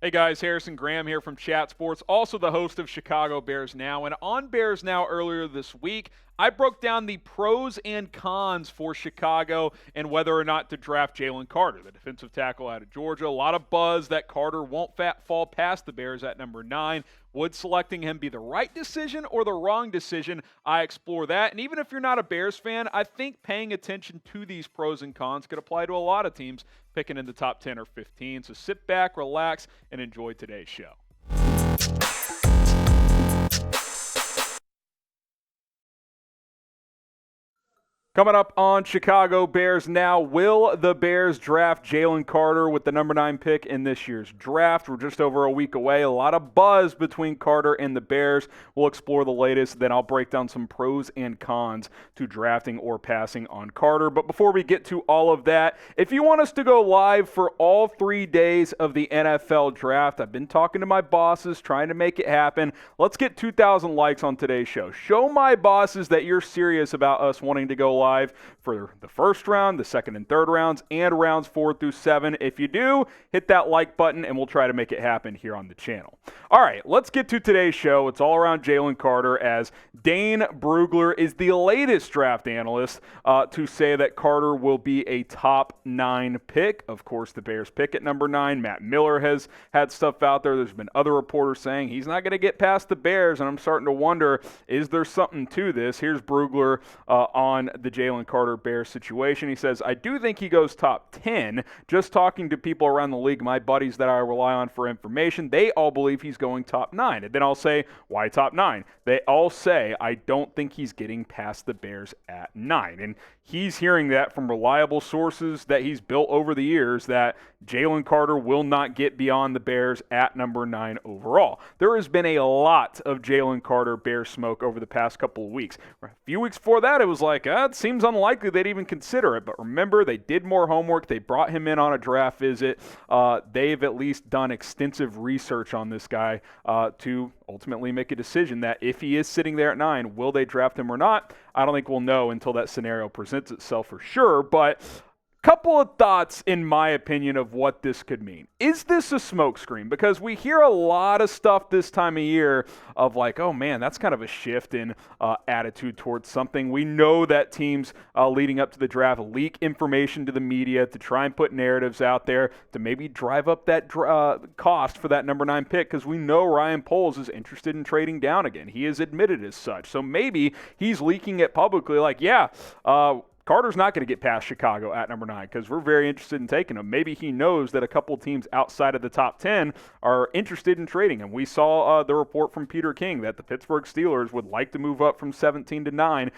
Hey guys, Harrison Graham here from Chat Sports, also the host of Chicago Bears Now. And on Bears Now earlier this week, I broke down the pros and cons for Chicago and whether or not to draft Jalen Carter, the defensive tackle out of Georgia. A lot of buzz that Carter won't fall past the Bears at number 9. Would selecting him be the right decision or the wrong decision? I explore that. And even if you're not a Bears fan, I think paying attention to these pros and cons could apply to a lot of teams picking in the top 10 or 15. So sit back, relax, and enjoy today's show. Coming up on Chicago Bears Now, will the Bears draft Jalen Carter with the number 9 pick in this year's draft? We're just over a week away. A lot of buzz between Carter and the Bears. We'll explore the latest, then I'll break down some pros and cons to drafting or passing on Carter. But before we get to all of that, if you want us to go live for all 3 days of the NFL draft, I've been talking to my bosses, trying to make it happen. Let's get 2,000 likes on today's show. Show my bosses that you're serious about us wanting to go live for the first round, the second and third rounds, and rounds 4 through 7. If you do, hit that like button, and we'll try to make it happen here on the channel. All right, let's get to today's show. It's all around Jalen Carter, as Dane Brugler is the latest draft analyst to say that Carter will be a top 9 pick. Of course, the Bears pick at number 9. Matt Miller has had stuff out there. There's been other reporters saying he's not going to get past the Bears, and I'm starting to wonder, is there something to this? Here's Brugler on the Jalen Carter Bears situation. He says, I do think he goes top 10. Just talking to people around the league, my buddies that I rely on for information, they all believe he's going top 9. And then I'll say, why top 9? They all say, I don't think he's getting past the Bears at 9. And he's hearing that from reliable sources that he's built over the years, that Jalen Carter will not get beyond the Bears at number 9 overall. There has been a lot of Jalen Carter Bear smoke over the past couple of weeks. A few weeks before that, it was like, it seems unlikely they'd even consider it. But remember, they did more homework. They brought him in on a draft visit. They've at least done extensive research on this guy to ultimately make a decision that if he is sitting there at 9, will they draft him or not? I don't think we'll know until that scenario presents itself for sure. But couple of thoughts, in my opinion, of what this could mean. Is this a smokescreen? Because we hear a lot of stuff this time of year of like, oh man, that's kind of a shift in attitude towards something. We know that teams leading up to the draft leak information to the media to try and put narratives out there to maybe drive up that cost for that number 9 pick, because we know Ryan Poles is interested in trading down again. He has admitted as such. So maybe he's leaking it publicly like, Carter's not going to get past Chicago at number 9 because we're very interested in taking him. Maybe he knows that a couple teams outside of the top 10 are interested in trading him. We saw the report from Peter King that the Pittsburgh Steelers would like to move up from 17 to 9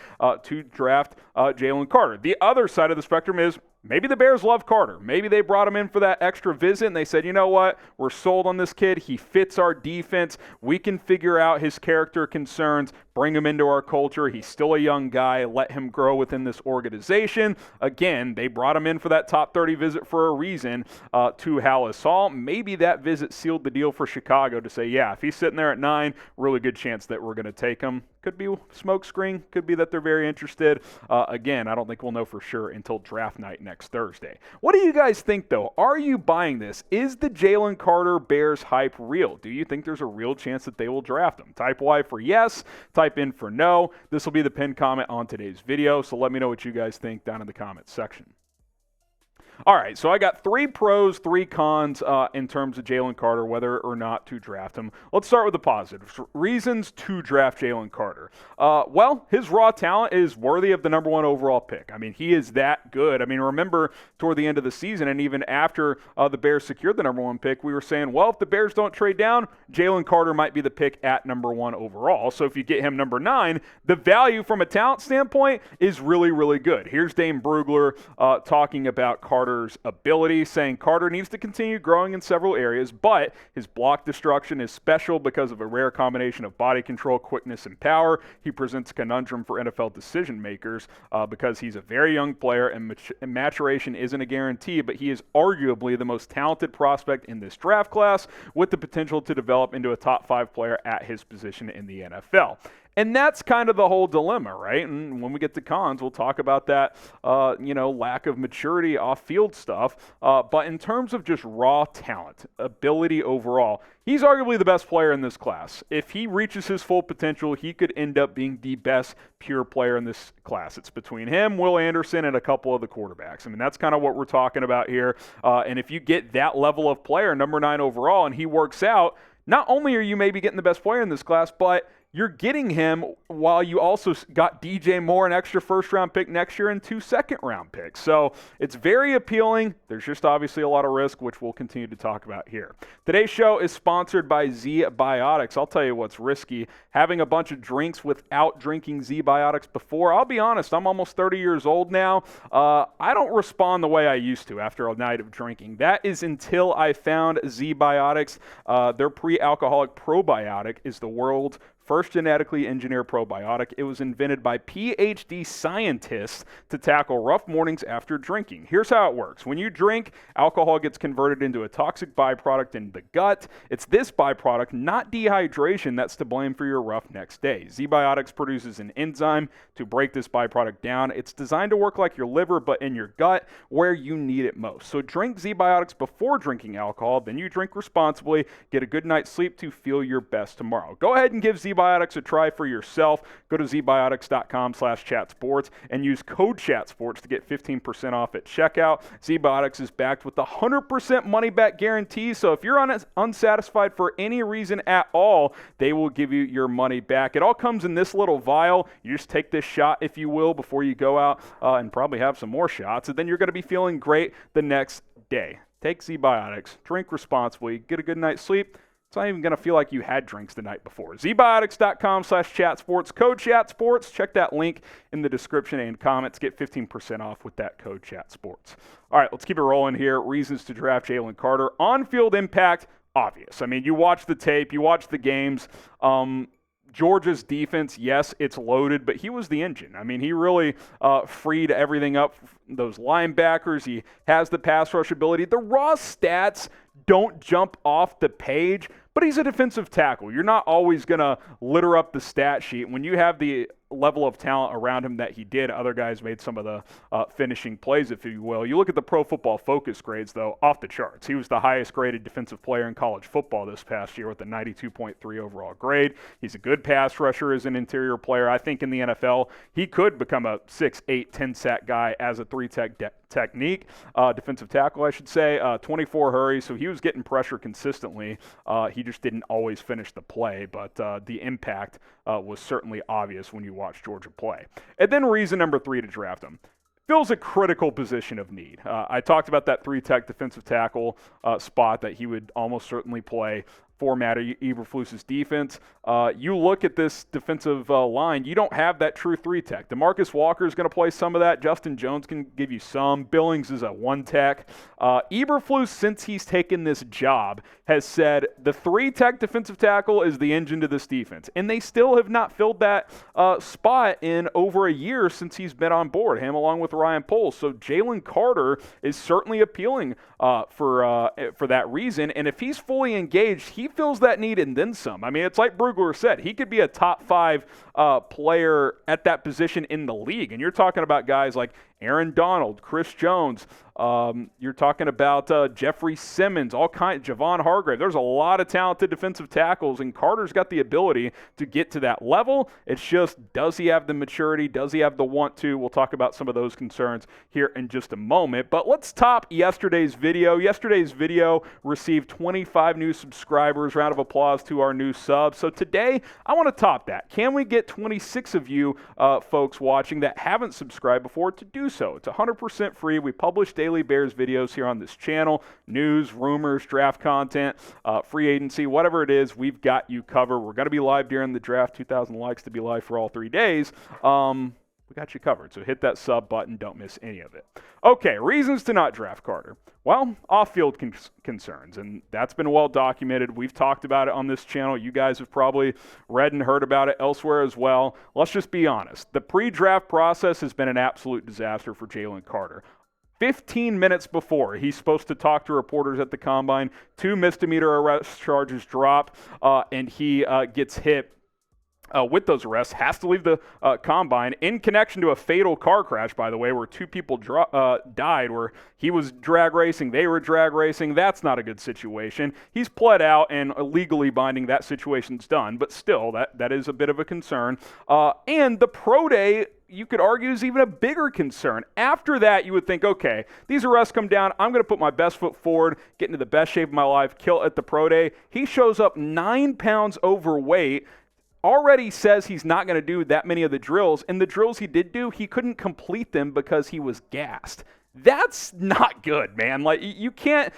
to draft Jalen Carter. The other side of the spectrum is maybe the Bears love Carter. Maybe they brought him in for that extra visit and they said, you know what, we're sold on this kid. He fits our defense. We can figure out his character concerns, bring him into our culture. He's still a young guy. Let him grow within this organization. Again, they brought him in for that top 30 visit for a reason to Halas Hall. Maybe that visit sealed the deal for Chicago to say, yeah, if he's sitting there at 9, really good chance that we're going to take him. Could be smoke screen. Could be that they're very interested. Again, I don't think we'll know for sure until draft night next Thursday. What do you guys think, though? Are you buying this? Is the Jalen Carter Bears hype real? Do you think there's a real chance that they will draft him? Type Y for yes. Type in for no. This will be the pinned comment on today's video, so let me know what you guys think down in the comments section. All right, so I got 3 pros, 3 cons in terms of Jalen Carter, whether or not to draft him. Let's start with the positives. Reasons to draft Jalen Carter. Well, his raw talent is worthy of the number 1 overall pick. I mean, he is that good. I mean, remember toward the end of the season and even after the Bears secured the number 1 pick, we were saying, well, if the Bears don't trade down, Jalen Carter might be the pick at number 1 overall. So if you get him number 9, the value from a talent standpoint is really, really good. Here's Dane Brugler talking about Carter's ability, saying Carter needs to continue growing in several areas, but his block destruction is special because of a rare combination of body control, quickness, and power. He presents a conundrum for NFL decision makers because he's a very young player and maturation isn't a guarantee, but he is arguably the most talented prospect in this draft class with the potential to develop into a top 5 player at his position in the NFL. And that's kind of the whole dilemma, right? And when we get to cons, we'll talk about that, lack of maturity off-field stuff. But in terms of just raw talent, ability overall, he's arguably the best player in this class. If he reaches his full potential, he could end up being the best pure player in this class. It's between him, Will Anderson, and a couple of the quarterbacks. I mean, that's kind of what we're talking about here. And if you get that level of player, number 9 overall, and he works out, not only are you maybe getting the best player in this class, but you're getting him while you also got DJ Moore, an extra first-round pick next year, and 2 second-round picks. So it's very appealing. There's just obviously a lot of risk, which we'll continue to talk about here. Today's show is sponsored by Z-Biotics. I'll tell you what's risky. Having a bunch of drinks without drinking Z-Biotics before. I'll be honest, I'm almost 30 years old now. I don't respond the way I used to after a night of drinking. That is until I found Z-Biotics. Their pre-alcoholic probiotic is the world's first genetically engineered probiotic. It was invented by PhD scientists to tackle rough mornings after drinking. Here's how it works. When you drink, alcohol gets converted into a toxic byproduct in the gut. It's this byproduct, not dehydration, that's to blame for your rough next day. Z-Biotics produces an enzyme to break this byproduct down. It's designed to work like your liver, but in your gut, where you need it most. So drink Z-Biotics before drinking alcohol, then you drink responsibly, get a good night's sleep to feel your best tomorrow. Go ahead and give Z-Biotics a try for yourself. Go to zbiotics.com/chatsports and use code chatsports to get 15% off at checkout. Z-Biotics is backed with a 100% money-back guarantee, so if you're unsatisfied for any reason at all, they will give you your money back. It all comes in this little vial. You just take this shot, if you will, before you go out and probably have some more shots, and then you're going to be feeling great the next day. Take Z-Biotics, drink responsibly, get a good night's sleep. It's not even going to feel like you had drinks the night before. zbiotics.com/chatsports, code chatsports. Check that link in the description and comments. Get 15% off with that code chatsports. All right, let's keep it rolling here. Reasons to draft Jalen Carter. On-field impact, obvious. I mean, you watch the tape, you watch the games. Georgia's defense, yes, it's loaded, but he was the engine. I mean, he really freed everything up. Those linebackers, he has the pass rush ability. The raw stats don't jump off the page, but he's a defensive tackle. You're not always going to litter up the stat sheet. When you have the level of talent around him that he did, other guys made some of the finishing plays, if you will. You look at the Pro Football Focus grades, though, off the charts. He was the highest graded defensive player in college football this past year with a 92.3 overall grade. He's a good pass rusher as an interior player. I think in the NFL, he could become a 6, 8, 10 sack guy as a 3-tech technique. Defensive tackle, I should say. 24 hurries, so he was getting pressure consistently. He just didn't always finish the play, but the impact was certainly obvious when you watch Georgia play. And then reason number 3 to draft him. Fills a critical position of need. I talked about that 3-tech defensive tackle spot that he would almost certainly play for Matt Eberflus's defense. You look at this defensive line, you don't have that true 3-tech. DeMarcus Walker is going to play some of that. Justin Jones can give you some. Billings is a 1-tech. Eberflus, since he's taken this job, has said the 3-tech defensive tackle is the engine to this defense. And they still have not filled that spot in over a year since he's been on board, him along with Ryan Poles. So Jalen Carter is certainly appealing for that reason. And if he's fully engaged, he fills that need and then some. I mean, it's like Brugler said, he could be a top 5 player at that position in the league. And you're talking about guys like Aaron Donald, Chris Jones. You're talking about Jeffrey Simmons, all kinds, Javon Hargrave. There's a lot of talented defensive tackles, and Carter's got the ability to get to that level. It's just, does he have the maturity? Does he have the want to? We'll talk about some of those concerns here in just a moment. But let's top yesterday's video. Yesterday's video received 25 new subscribers. Round of applause to our new subs. So today, I want to top that. Can we get 26 of you folks watching that haven't subscribed before to do so? It's 100% free. We publish daily Bears videos here on this channel. News, rumors, draft content, free agency, whatever it is, we've got you covered. We're going to be live during the draft. 2,000 likes to be live for all 3 days. We got you covered. So hit that sub button. Don't miss any of it. Okay, reasons to not draft Carter. Well, off-field concerns, and that's been well documented. We've talked about it on this channel. You guys have probably read and heard about it elsewhere as well. Let's just be honest. The pre-draft process has been an absolute disaster for Jalen Carter. 15 minutes before he's supposed to talk to reporters at the Combine, 2 misdemeanor arrest charges drop, and he gets hit with those arrests, has to leave the combine in connection to a fatal car crash, by the way, where 2 people died, where he was drag racing, they were drag racing. That's not a good situation. He's pled out, and legally binding, that situation's done, but still, that is a bit of a concern. And the pro day, you could argue, is even a bigger concern. After that, you would think, okay, these arrests come down, I'm going to put my best foot forward, get into the best shape of my life, kill at the pro day. He shows up 9 pounds overweight, already says he's not going to do that many of the drills, and the drills he did do, he couldn't complete them because he was gassed. That's not good, man. Like, you can't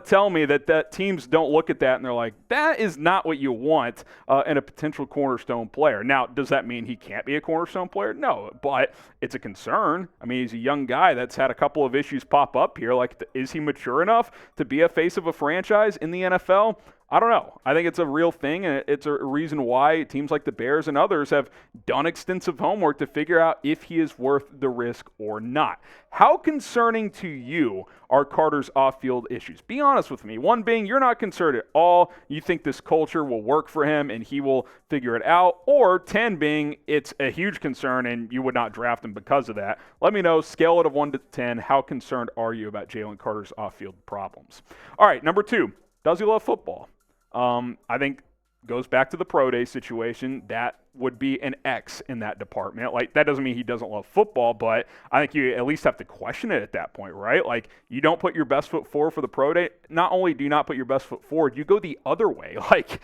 tell me that teams don't look at that and they're like, that is not what you want in a potential cornerstone player. Now, does that mean he can't be a cornerstone player? No, but it's a concern. I mean, he's a young guy that's had a couple of issues pop up here. Like, is he mature enough to be a face of a franchise in the NFL? I don't know. I think it's a real thing, and it's a reason why teams like the Bears and others have done extensive homework to figure out if he is worth the risk or not. How concerning to you are Carter's off-field issues? Be honest with me. One being, you're not concerned at all. You think this culture will work for him and he will figure it out. Or 10 being, it's a huge concern and you would not draft him because of that. Let me know, scale it of 1 to 10, how concerned are you about Jalen Carter's off-field problems? All right, number 2, does he love football? I think goes back to the pro day situation. That would be an X in that department. Like, that doesn't mean he doesn't love football, but I think you at least have to question it at that point, right? Like, you don't put your best foot forward for the pro day. Not only do you not put your best foot forward, you go the other way. Like,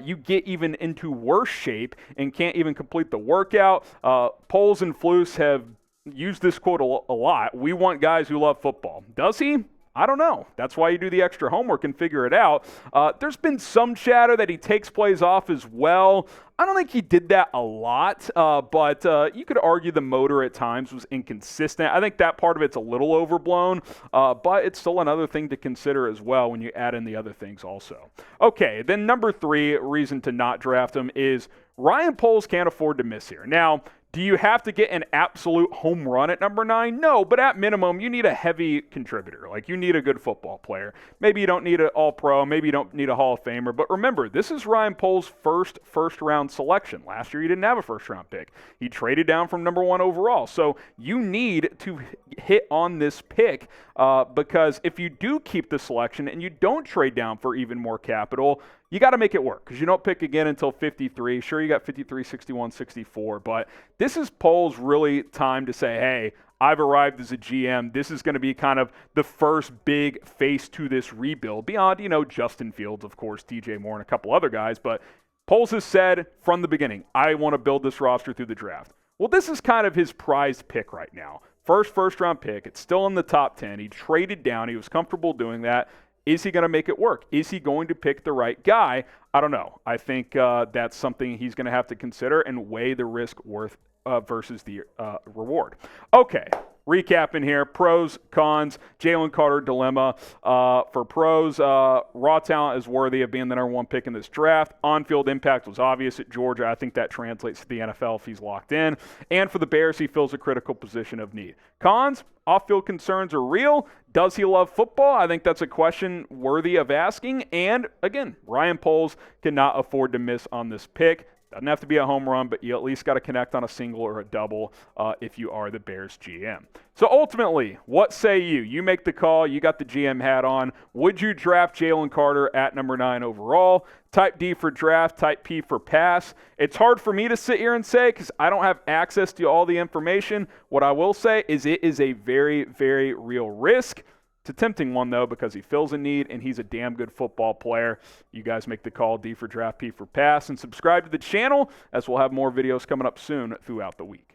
you get even into worse shape and can't even complete the workout. Poles and Flus have used this quote a lot. We want guys who love football. Does he? I don't know. That's why you do the extra homework and figure it out. There's been some chatter that he takes plays off as well. I don't think he did that a lot, but you could argue the motor at times was inconsistent. I think that part of it's a little overblown, but it's still another thing to consider as well when you add in the other things also. Okay, then number 3 reason to not draft him is Ryan Poles can't afford to miss here. Now, do you have to get an absolute home run at number 9? No, but at minimum, you need a heavy contributor. Like, you need a good football player. Maybe you don't need an all-pro. Maybe you don't need a Hall of Famer. But remember, this is Ryan Poles' first-round selection. Last year, he didn't have a first-round pick. He traded down from number 1 overall. So you need to hit on this pick because if you do keep the selection and you don't trade down for even more capital, you got to make it work because you don't pick again until 53. Sure, you got 53, 61, 64, but this is Poles' really time to say, hey, I've arrived as a GM. This is going to be kind of the first big face to this rebuild beyond, Justin Fields, of course, DJ Moore, and a couple other guys. But Poles has said from the beginning, I want to build this roster through the draft. Well, this is kind of his prized pick right now. First-round pick. It's still in the top 10. He traded down. He was comfortable doing that. Is he going to make it work? Is he going to pick the right guy? I don't know. I think that's something he's going to have to consider and weigh the risk worth versus the reward. Okay, recapping here. Pros, cons, Jalen Carter dilemma. For pros, raw talent is worthy of being the number 1 pick in this draft. On-field impact was obvious at Georgia. I think that translates to the NFL if he's locked in. And for the Bears, he fills a critical position of need. Cons, off-field concerns are real. Does he love football? I think that's a question worthy of asking. And, again, Ryan Poles cannot afford to miss on this pick. Doesn't have to be a home run, but you at least got to connect on a single or a double if you are the Bears GM. So ultimately, what say you? You make the call. You got the GM hat on. Would you draft Jalen Carter at number 9 overall? Type D for draft, type P for pass. It's hard for me to sit here and say because I don't have access to all the information. What I will say is it is a very, very real risk. It's a tempting one, though, because he fills a need and he's a damn good football player. You guys make the call. D for draft, P for pass. And subscribe to the channel as we'll have more videos coming up soon throughout the week.